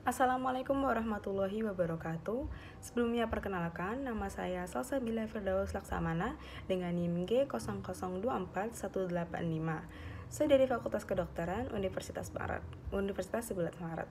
Assalamualaikum warahmatullahi wabarakatuh. Sebelumnya perkenalkan, nama saya Salsabila Firdaus Laksamana dengan NIM G00241855. Saya dari Fakultas Kedokteran Universitas 11 Maret.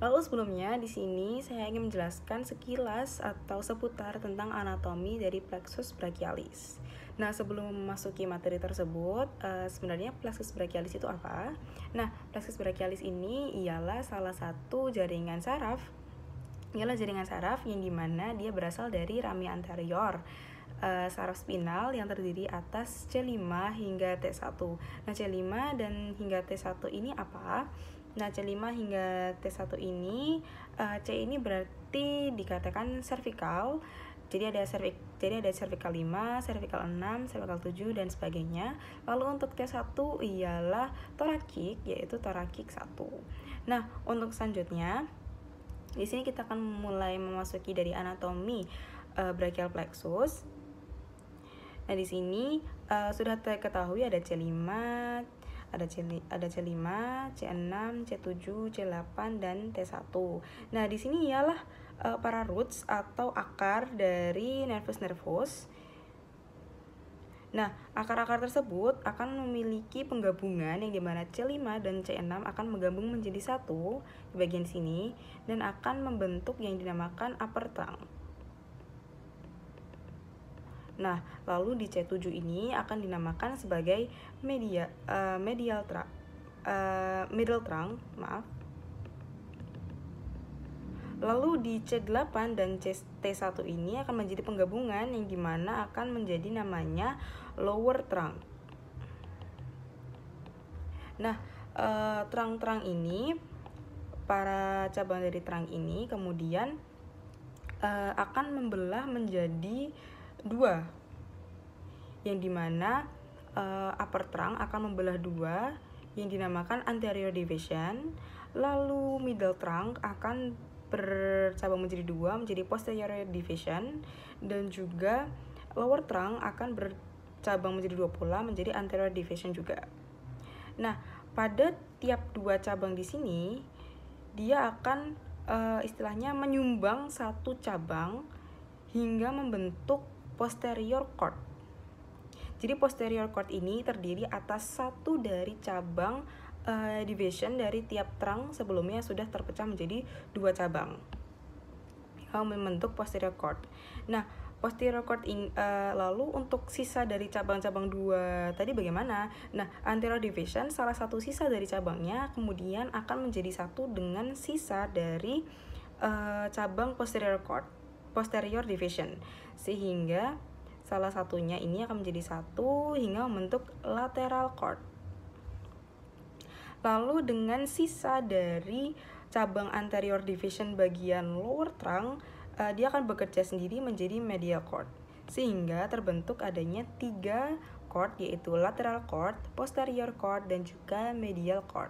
Lalu sebelumnya di sini saya ingin menjelaskan sekilas atau seputar tentang anatomi dari plexus brachialis. Nah, sebelum memasuki materi tersebut, sebenarnya plexus brachialis itu apa? Nah, plexus brachialis ini ialah salah satu jaringan saraf yang dimana dia berasal dari rami anterior saraf spinal yang terdiri atas C5 hingga T1. Nah, C5 dan hingga T1 ini apa? Nah, C5 hingga T1 ini, C ini berarti dikatakan cervical. Jadi ada cervical 5, cervical 6, cervical 7 dan sebagainya. Lalu untuk T1 ialah thoracic, yaitu thoracic 1. Nah, untuk selanjutnya di sini kita akan mulai memasuki dari anatomi brachial plexus. Nah, di sini sudah diketahui ada C5, ada C5, C6, C7, C8 dan T1. Nah, di sini ialah para roots atau akar dari nervus. Nah, akar-akar tersebut akan memiliki penggabungan yang dimana C5 dan C6 akan menggabung menjadi satu di bagian sini dan akan membentuk yang dinamakan upper trunk. Nah, lalu di C7 ini akan dinamakan sebagai middle trunk, Lalu di C8 dan T1 ini akan menjadi penggabungan yang dimana akan menjadi namanya lower trunk. Nah, trunk ini, para cabang dari trunk ini kemudian akan membelah menjadi dua, yang dimana upper trunk akan membelah dua yang dinamakan anterior division, lalu middle trunk akan bercabang menjadi dua menjadi posterior division, dan juga lower trunk akan bercabang menjadi dua pula menjadi anterior division juga. Nah, pada tiap dua cabang di sini dia akan istilahnya menyumbang satu cabang hingga membentuk posterior cord. Jadi posterior cord ini terdiri atas satu dari cabang division dari tiap trunk sebelumnya sudah terpecah menjadi dua cabang yang membentuk posterior cord. Nah, posterior cord ini lalu untuk sisa dari cabang-cabang dua tadi bagaimana? Nah, anterior division salah satu sisa dari cabangnya kemudian akan menjadi satu dengan sisa dari cabang posterior division, sehingga salah satunya ini akan menjadi satu hingga membentuk lateral cord. Lalu dengan sisa dari cabang anterior division bagian lower trunk, dia akan bekerja sendiri menjadi medial cord, sehingga terbentuk adanya tiga cord, yaitu lateral cord, posterior cord, dan juga medial cord.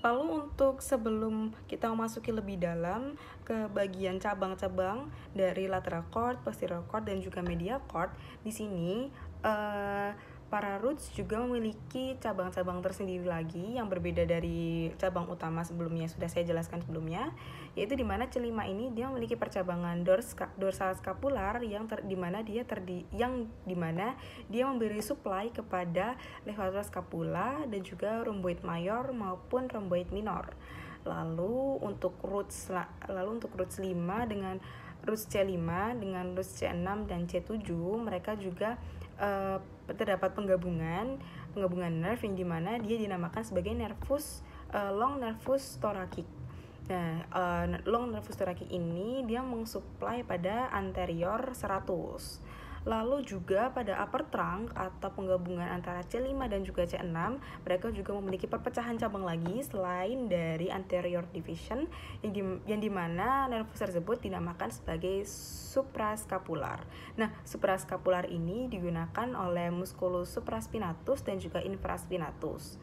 Lalu untuk sebelum kita memasuki lebih dalam ke bagian cabang-cabang dari lateral cord, posterior cord, dan juga medial cord, di sini para roots juga memiliki cabang-cabang tersendiri lagi yang berbeda dari cabang utama sebelumnya, sudah saya jelaskan sebelumnya, yaitu dimana C5 ini dia memiliki percabangan dorsal scapular yang dimana dia memberi supply kepada levator scapula dan juga rhomboid mayor maupun rhomboid minor. Lalu untuk roots 5 dengan roots C5 dengan roots C6 dan C7 mereka juga terdapat penggabungan nerve yang dimana dia dinamakan sebagai long nervus thoracic. Nah, long nervus thoracic ini dia mensuplai pada anterior 100. Lalu juga pada upper trunk atau penggabungan antara C5 dan juga C6, mereka juga memiliki perpecahan cabang lagi selain dari anterior division yang dimana nervus tersebut dinamakan sebagai suprascapular. Nah, suprascapular ini digunakan oleh musculus supraspinatus dan juga infraspinatus.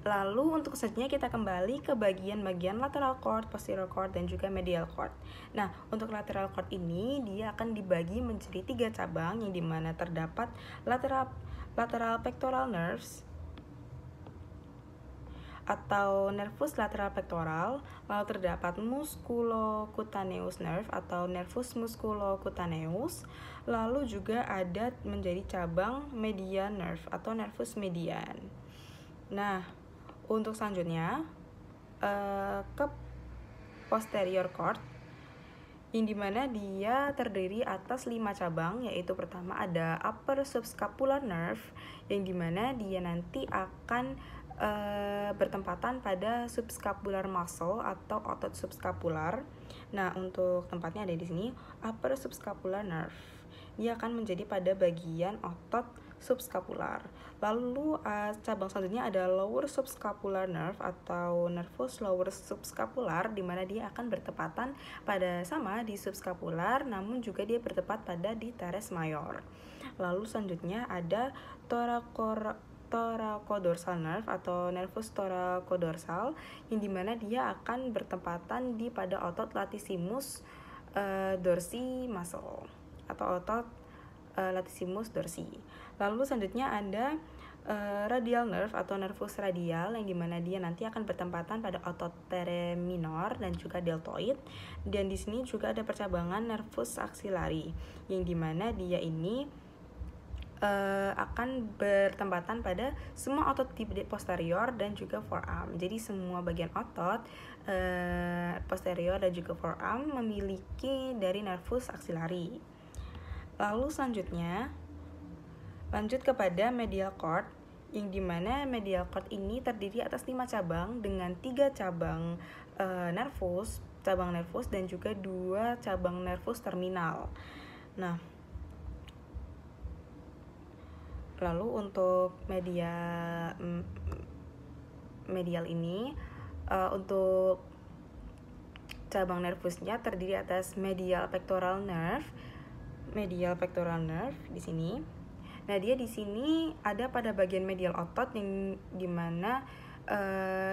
Lalu untuk selanjutnya kita kembali ke bagian-bagian lateral cord, posterior cord, dan juga medial cord. Nah, untuk lateral cord ini dia akan dibagi menjadi 3 cabang yang dimana terdapat lateral pectoral nerves, atau nervus lateral pectoral, lalu terdapat musculocutaneous nerve atau nervus musculocutaneous, lalu juga ada menjadi cabang median nerve atau nervus median. Nah, untuk selanjutnya ke posterior cord, yang dimana dia terdiri atas 5 cabang, yaitu pertama ada upper subscapular nerve, yang dimana dia nanti akan bertempatan pada subscapular muscle atau otot subscapular. Nah, untuk tempatnya ada di sini, upper subscapular nerve. Dia akan menjadi pada bagian otot subscapular. Lalu cabang selanjutnya ada lower subscapular nerve atau nervus lower subscapular, di mana dia akan bertepatan pada sama di subscapular, namun juga dia bertepat pada di teres mayor. Lalu selanjutnya ada thoracodorsal nerve atau nervus thoracodorsal, yang dimana dia akan bertepatan di pada otot latissimus dorsi muscle atau otot latissimus dorsi. Lalu selanjutnya ada radial nerve atau nervus radial, yang dimana dia nanti akan bertempatan pada otot tere minor dan juga deltoid. Dan di sini juga ada percabangan nervus axillari, yang dimana dia ini akan bertempatan pada semua otot di posterior dan juga forearm. Jadi semua bagian otot posterior dan juga forearm memiliki dari nervus axillari. Lalu selanjutnya lanjut kepada medial cord, yang dimana medial cord ini terdiri atas 5 cabang dengan 3 cabang cabang nervus dan juga 2 cabang nervus terminal. Nah, lalu untuk medial ini untuk cabang nervusnya terdiri atas medial pectoral nerve di sini. Nah, dia di sini ada pada bagian medial otot, yang dimana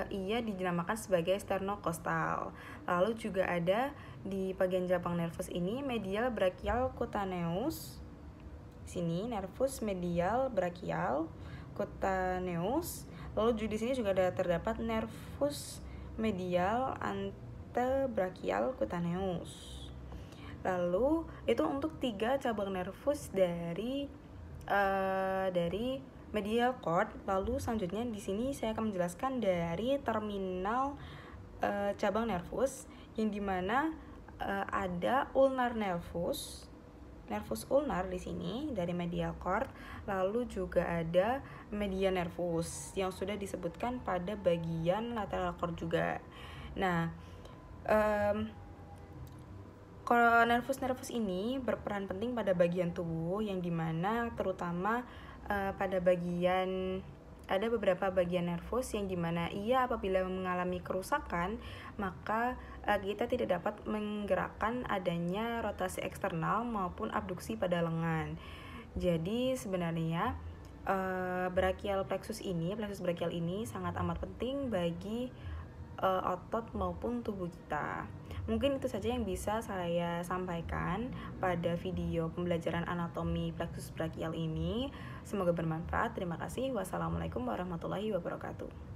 ia dinamakan sebagai sternocostal. Lalu juga ada di bagian cabang nervus ini medial brachial cutaneous. Sini nervus medial brachial cutaneous. Lalu juga di sini juga ada terdapat nervus medial antebrachial cutaneous. Lalu itu untuk 3 cabang nervus dari medial cord. Lalu selanjutnya di sini saya akan menjelaskan dari terminal cabang nervus, yang dimana ada ulnar nervus ulnar di sini dari medial cord. Lalu juga ada median nervus yang sudah disebutkan pada bagian lateral cord juga. Nah, nervus ini berperan penting pada bagian tubuh, yang dimana terutama pada bagian ada beberapa bagian nervus yang dimana ia apabila mengalami kerusakan, maka kita tidak dapat menggerakkan adanya rotasi eksternal maupun abduksi pada lengan. Jadi sebenarnya plexus brachial ini sangat amat penting bagi otot maupun tubuh kita. Mungkin itu saja yang bisa saya sampaikan pada video pembelajaran anatomi plexus brachial ini. Semoga bermanfaat. Terima kasih. Wassalamualaikum warahmatullahi wabarakatuh.